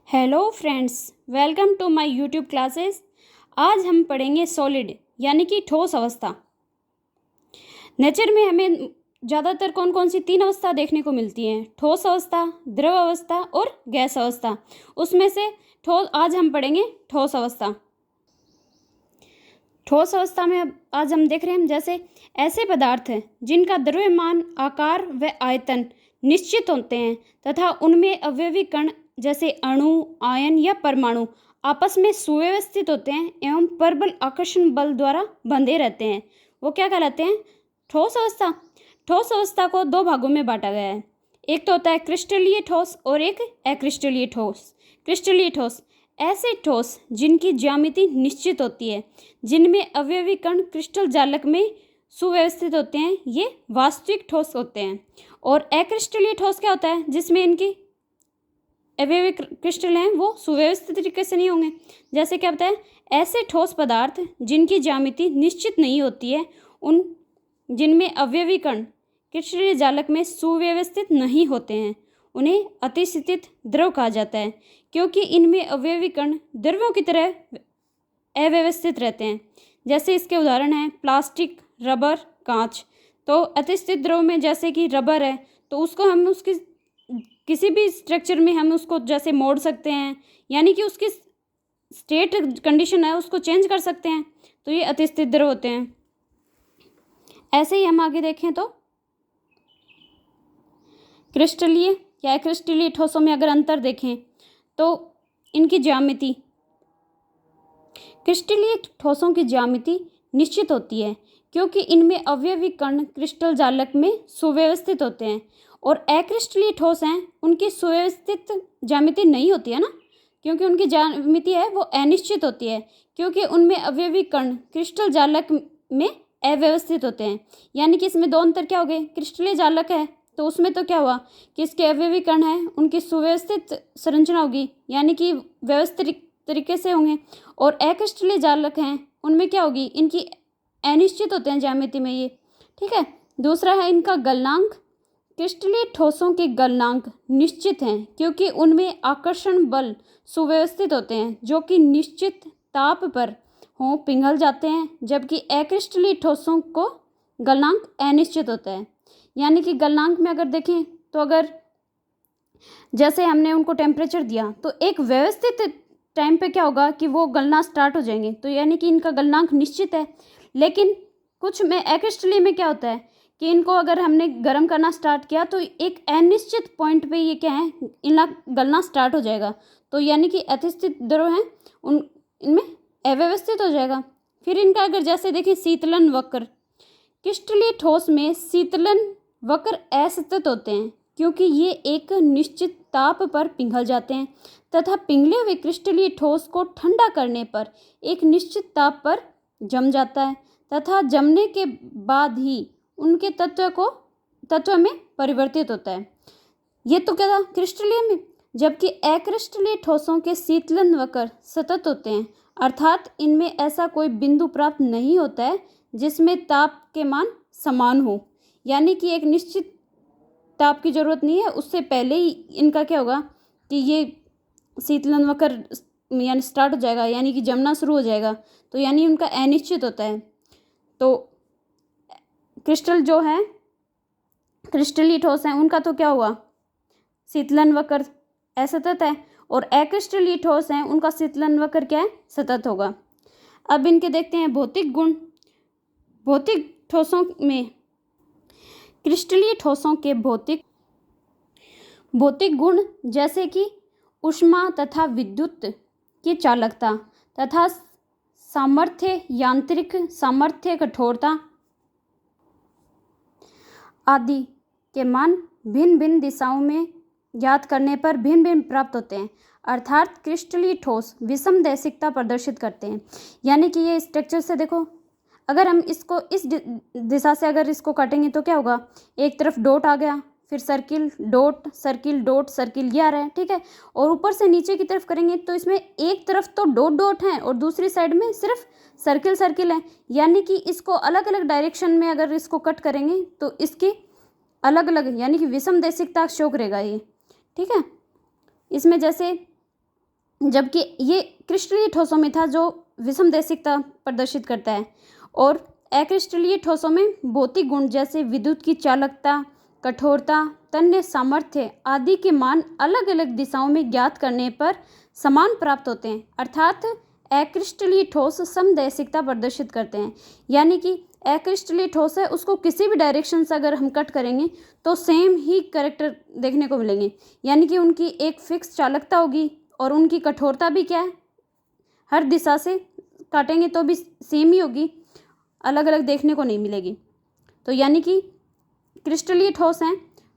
Hello friends, welcome to my YouTube classes. आज हम पढ़ेंगे सॉलिड यानी कि ठोस अवस्था। नेचर में हमें ज़्यादातर कौन कौन सी तीन अवस्था देखने को मिलती हैं? ठोस अवस्था, द्रव अवस्था और गैस अवस्था। उसमें से ठोस आज हम पढ़ेंगे ठोस अवस्था। ठोस अवस्था में आज हम देख रहे हैं जैसे ऐसे पदार्थ हैं जिनका द्रव्यमान, आकार व आयतन निश्चित होते हैं तथा उनमें अवयवी कण जैसे अणु, आयन या परमाणु आपस में सुव्यवस्थित होते हैं एवं परबल आकर्षण बल द्वारा बंधे रहते हैं। वो क्या कहलाते हैं? ठोस अवस्था। ठोस अवस्था को दो भागों में बांटा गया है। एक तो होता है क्रिस्टलीय ठोस और एक अक्रिस्टलीय ठोस। क्रिस्टलीय ठोस ऐसे ठोस जिनकी ज्यामिति निश्चित होती है, जिनमें अवयवी कण क्रिस्टल जालक में सुव्यवस्थित होते हैं, ये वास्तविक ठोस होते हैं। और अक्रिस्टलीय ठोस क्या होता है? जिसमें इनकी अवयवी क्रिस्टल हैं वो सुव्यवस्थित तरीके से नहीं होंगे। जैसे क्या होता है? ऐसे ठोस पदार्थ जिनकी ज्यामिति निश्चित नहीं होती है, उन जिनमें अवयवी कण क्रिस्टलीय जालक में सुव्यवस्थित नहीं होते हैं, उन्हें अतिस्थित द्रव कहा जाता है, क्योंकि इनमें अवयवी कण द्रव्यों की तरह अव्यवस्थित रहते हैं। जैसे इसके उदाहरण हैं प्लास्टिक, रबर, कांच। तो अतिस्थित द्रव में जैसे कि रबर है, तो उसको हम उसकी किसी भी स्ट्रक्चर में हम उसको जैसे मोड़ सकते हैं, यानी कि उसकी स्टेट कंडीशन है उसको चेंज कर सकते हैं, तो ये अतिस्थित द्रव होते हैं। ऐसे ही हम आगे देखें तो क्रिस्टलीय या अक्रिस्टलीय ठोसों में अगर अंतर देखें तो इनकी ज्यामिति, क्रिस्टलीय ठोसों की ज्यामिति निश्चित होती है क्योंकि इनमें अवयवी कण क्रिस्टल जालक में सुव्यवस्थित होते हैं। और अक्रिस्टलीय ठोस हैं, उनकी सुव्यवस्थित ज्यामिति नहीं होती है ना, क्योंकि उनकी ज्यामिति है वो अनिश्चित होती है, क्योंकि उनमें अवयवी कण क्रिस्टल जालक में अव्यवस्थित होते हैं। यानी कि इसमें दो अंतर क्या हो गए? क्रिस्टलीय जालक है तो उसमें तो क्या हुआ कि इसके अवयवी कण हैं उनकी सुव्यवस्थित संरचना होगी, यानी कि व्यवस्थित तरीके से होंगे। और अक्रिस्टलीय जालक हैं उनमें क्या होगी? इनकी अनिश्चित होते हैं ज्यामिति में ये। ठीक है। दूसरा है इनका गलनांक। क्रिस्टलीय ठोसों के गलनांक निश्चित हैं क्योंकि उनमें आकर्षण बल सुव्यवस्थित होते हैं जो कि निश्चित ताप पर हों पिघल जाते हैं, जबकि अक्रिस्टलीय ठोसों को गलनांक अनिश्चित होता है। यानी कि गलनांक में अगर देखें तो अगर जैसे हमने उनको टेम्परेचर दिया तो एक व्यवस्थित टाइम पे क्या होगा कि वो गलना स्टार्ट हो जाएंगे, तो यानी कि इनका गलनांक निश्चित है। लेकिन कुछ में अक्रिस्टलीय में क्या होता है कि इनको अगर हमने गर्म करना स्टार्ट किया तो एक अनिश्चित पॉइंट पे ये क्या है, इनका गलना स्टार्ट हो जाएगा, तो यानी कि अतिस्थित द्रव हैं उन इनमें अव्यवस्थित हो जाएगा। फिर इनका अगर जैसे देखें शीतलन वक्र, क्रिस्टलीय ठोस में शीतलन वक्र असतत होते हैं क्योंकि ये एक निश्चित ताप पर पिघल जाते हैं तथा पिघले हुए क्रिस्टलीय ठोस को ठंडा करने पर एक निश्चित ताप पर जम जाता है तथा जमने के बाद ही उनके तत्व में परिवर्तित होता है। ये तो क्या था क्रिस्टलीय में। जबकि अक्रिस्टलीय ठोसों के शीतलन वक्र सतत होते हैं, अर्थात इनमें ऐसा कोई बिंदु प्राप्त नहीं होता है जिसमें ताप के मान समान हो, यानी कि एक निश्चित ताप की जरूरत नहीं है, उससे पहले ही इनका क्या होगा कि ये शीतलन वक्र यानी स्टार्ट हो जाएगा, यानी कि जमना शुरू हो जाएगा, तो यानी उनका अनिश्चित होता है। तो क्रिस्टल जो है क्रिस्टलीय ठोस हैं उनका तो क्या हुआ? शीतलन वक्र असतत है, और अक्रिस्टलीय ठोस हैं उनका शीतलन वक्र क्या है? सतत होगा। अब इनके देखते हैं भौतिक गुण। भौतिक ठोसों में क्रिस्टलीय ठोसों के भौतिक गुण जैसे कि ऊष्मा तथा विद्युत की चालकता तथा सामर्थ्य, यांत्रिक सामर्थ्य, कठोरता आदि के मान भिन्न भिन्न दिशाओं में ज्ञात करने पर भिन्न भिन्न प्राप्त होते हैं। अर्थात क्रिस्टलीय ठोस विषम दैशिकता प्रदर्शित करते हैं। यानी कि ये स्ट्रक्चर से देखो, अगर हम इसको इस दिशा से अगर इसको काटेंगे तो क्या होगा? एक तरफ डॉट आ गया, फिर circle dot circle dot circle, ये आ रहा है। ठीक है। और ऊपर से नीचे की तरफ करेंगे तो इसमें एक तरफ तो डॉट डॉट है और दूसरी साइड में सिर्फ सर्किल सर्किल है, यानी कि इसको अलग अलग डायरेक्शन में अगर इसको कट करेंगे तो इसकी अलग अलग यानी कि विषम दैशिकता शो करेगा ये। ठीक है। इसमें जैसे जबकि ये क्रिस्टलीय ठोसों में था जो विषमदेशिकता प्रदर्शित करता है। और अक्रिस्टलीय ठोसों में भौतिक गुण जैसे विद्युत की चालकता, कठोरता, तन्य सामर्थ्य आदि के मान अलग अलग दिशाओं में ज्ञात करने पर समान प्राप्त होते हैं, अर्थात अक्रिस्टलीय ठोस समदैशिकता प्रदर्शित करते हैं। यानी कि अक्रिस्टलीय ठोस है, उसको किसी भी डायरेक्शन से अगर हम कट करेंगे तो सेम ही कैरेक्टर देखने को मिलेंगे। यानी कि उनकी एक फिक्स चालकता होगी और उनकी कठोरता भी क्या है, हर दिशा से काटेंगे तो भी सेम ही होगी, अलग अलग देखने को नहीं मिलेगी। तो यानी कि क्रिस्टलीय ठोस हैं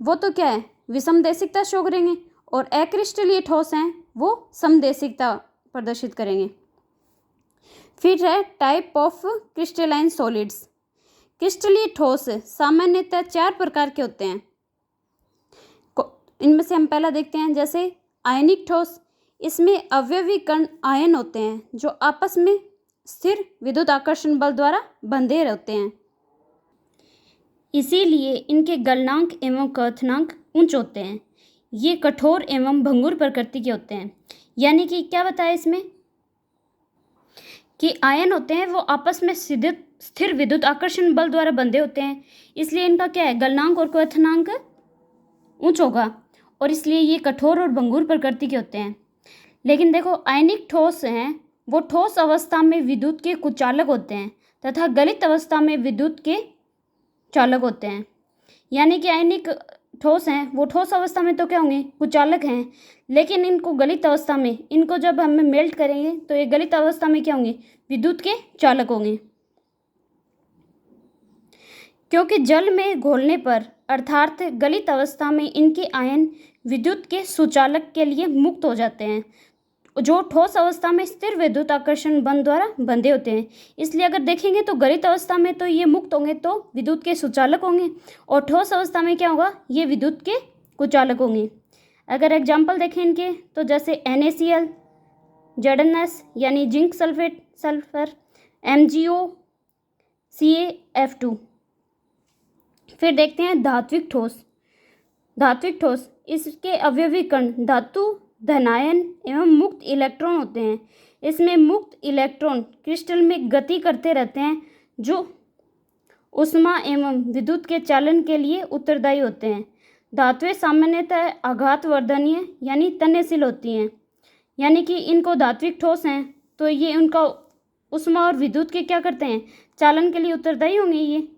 वो तो क्या है, विषमदेशिकता शो करेंगे, और अक्रिस्टलीय ठोस हैं वो समदेशिकता प्रदर्शित करेंगे। फिर है टाइप ऑफ क्रिस्टलाइन सॉलिड्स। क्रिस्टलीय ठोस सामान्यतः 4 प्रकार के होते हैं। इनमें से हम पहला देखते हैं, जैसे आयनिक ठोस। इसमें अवयवी कण आयन होते हैं जो आपस में स्थिर विद्युत आकर्षण बल द्वारा बंधे रहते हैं, इसीलिए इनके गलनांक एवं क्वथनांक उच्च होते हैं। ये कठोर एवं भंगुर प्रकृति के होते हैं। यानी कि क्या बताया इसमें कि आयन होते हैं वो आपस में स्थिर विद्युत आकर्षण बल द्वारा बंधे होते हैं, इसलिए इनका क्या है, गलनांक और क्वथनांक उच्च होगा, और इसलिए ये कठोर और भंगुर प्रकृति के होते हैं। लेकिन देखो, आयनिक ठोस हैं वो ठोस अवस्था में विद्युत के कुचालक होते हैं तथा गलित अवस्था में विद्युत के चालक होते हैं। यानी कि आयनिक ठोस हैं वो ठोस अवस्था में तो क्या होंगे, कुचालक हैं, लेकिन इनको गलित अवस्था में, इनको जब हम मेल्ट करेंगे तो ये गलित अवस्था में क्या होंगे, विद्युत के चालक होंगे। क्योंकि जल में घोलने पर अर्थात गलित अवस्था में इनके आयन विद्युत के सुचालक के लिए मुक्त हो जाते हैं, जो ठोस अवस्था में स्थिर विद्युत आकर्षण बल द्वारा बंधे होते हैं। इसलिए अगर देखेंगे तो गलित अवस्था में तो ये मुक्त होंगे तो विद्युत के सुचालक होंगे, और ठोस अवस्था में क्या होगा, ये विद्युत के कुचालक होंगे। अगर एग्जाम्पल देखें इनके तो जैसे NaCl, ZnS यानी zinc sulphate sulphur, MgO, CaF2। फिर देखते हैं धात्विक ठोस। धात्विक ठोस, इसके अवयवी कण धातु धनायन एवं मुक्त इलेक्ट्रॉन होते हैं। इसमें मुक्त इलेक्ट्रॉन क्रिस्टल में गति करते रहते हैं जो ऊष्मा एवं विद्युत के चालन के लिए उत्तरदायी होते हैं। धातुएं सामान्यतः आघातवर्धनीय यानी तन्यशील होती हैं। यानी कि इनको धात्विक ठोस हैं तो ये उनका ऊष्मा और विद्युत के क्या करते हैं, चालन के लिए उत्तरदायी होंगे ये।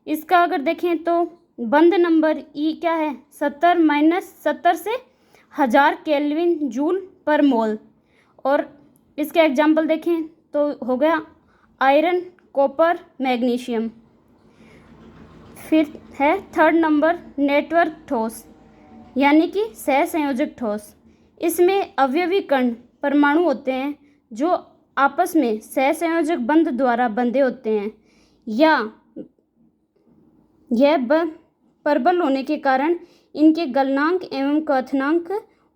इसका अगर देखें तो बंध नंबर ई क्या है, 70 से 1000 केल्विन जूल पर मोल। और इसके एग्जाम्पल देखें तो हो गया आयरन, कॉपर, मैग्नीशियम। फिर है थर्ड नंबर नेटवर्क ठोस यानी कि सहसंयोजक ठोस। इसमें अवयवी कण परमाणु होते हैं जो आपस में सहसंयोजक बंध द्वारा बंधे होते हैं, या यह प्रबल होने के कारण इनके गलनांक एवं क्वथनांक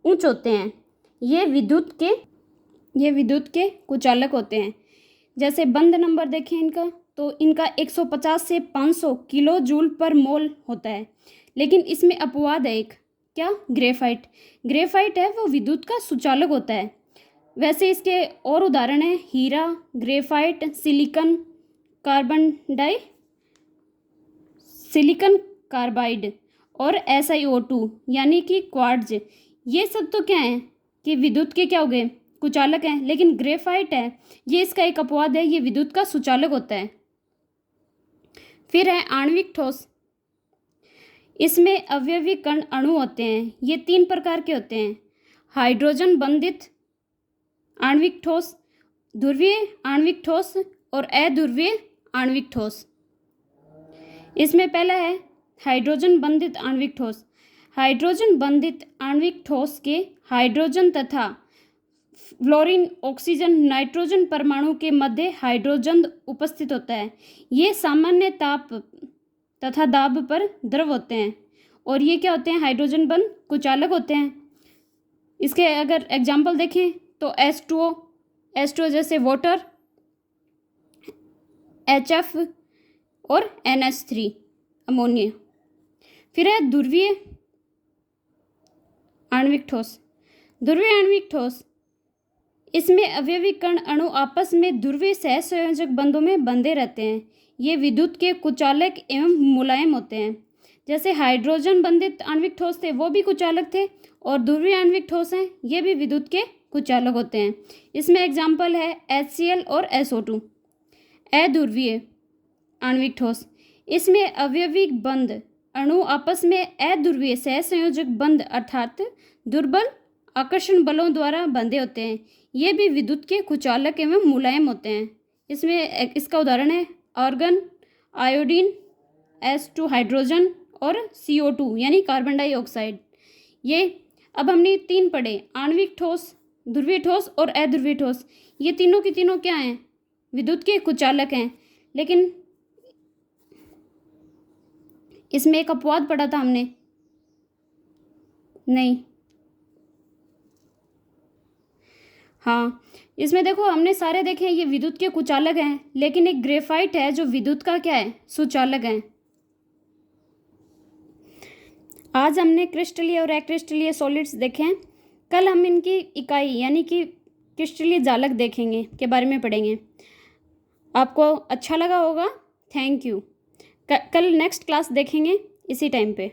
उच्च होते हैं। ये विद्युत के कुचालक होते हैं। जैसे बंध नंबर देखें इनका तो इनका 150 से 500 किलो जूल पर मोल होता है। लेकिन इसमें अपवाद है एक, क्या, ग्रेफाइट है वो विद्युत का सुचालक होता है। वैसे इसके और उदाहरण हैं हीरा, ग्रेफाइट, सिलिकॉन कार्बाइड और SiO2 यानी कि क्वार्ट्ज। ये सब तो क्या है कि विद्युत के क्या हो गए, कुचालक हैं। लेकिन ग्रेफाइट है ये इसका एक अपवाद है, ये विद्युत का सुचालक होता है। फिर है आणविक ठोस। इसमें अवयवी कण अणु होते हैं। ये 3 प्रकार के होते हैं, हाइड्रोजन बंधित आणविक ठोस, ध्रुवीय आणविक ठोस और अध्रुवीय आणविक ठोस। इसमें पहला है हाइड्रोजन बंधित आणविक ठोस। हाइड्रोजन बंधित आणविक ठोस के हाइड्रोजन तथा फ्लोरीन, ऑक्सीजन, नाइट्रोजन परमाणु के मध्य हाइड्रोजन उपस्थित होता है। ये सामान्य ताप तथा दाब पर द्रव होते हैं और ये क्या होते हैं, हाइड्रोजन बंध कुचालक होते हैं। इसके अगर एग्जाम्पल देखें तो H2O जैसे वाटर, HF और NH3 अमोनिया। फिर है ध्रुवीय आणविक ठोस। ध्रुवीय आणविक ठोस इसमें अवयवी कण अणु आपस में ध्रुवीय सहसंयोजक बंधों में बंधे रहते हैं। ये विद्युत के कुचालक एवं मुलायम होते हैं। जैसे हाइड्रोजन बंधित आणविक ठोस थे वो भी कुचालक थे, और ध्रुवीय आणविक ठोस हैं ये भी विद्युत के कुचालक होते हैं। इसमें एग्जाम्पल है HCl और SO2। अध्रुवीय आणविक ठोस, इसमें अवयवी बंध अणु आपस में अध्रुवीय सहसंयोजक बंध अर्थात दुर्बल आकर्षण बलों द्वारा बंधे होते हैं। ये भी विद्युत के कुचालक एवं मुलायम होते हैं। इसमें इसका उदाहरण है आर्गन, आयोडीन, H2 हाइड्रोजन और CO2 यानी कार्बन डाइऑक्साइड। ये अब हमने 3 पढ़े, आणविक ठोस, ध्रुवीय ठोस और अध्रुवीय ठोस। ये तीनों की तीनों क्या हैं? विद्युत के कुचालक हैं। लेकिन इसमें एक अपवाद पढ़ा था हमने, नहीं, हाँ, इसमें देखो हमने सारे देखे हैं ये विद्युत के कुचालक हैं, लेकिन एक ग्रेफाइट है जो विद्युत का क्या है? सुचालक है। आज हमने क्रिस्टलीय और अक्रिस्टलीय सॉलिड्स देखे हैं। कल हम इनकी इकाई यानी कि क्रिस्टलीय जालक देखेंगे, के बारे में पढ़ेंगे। आपको अच्छा लगा होगा। Thank you. कल नेक्स्ट क्लास देखेंगे इसी टाइम पे।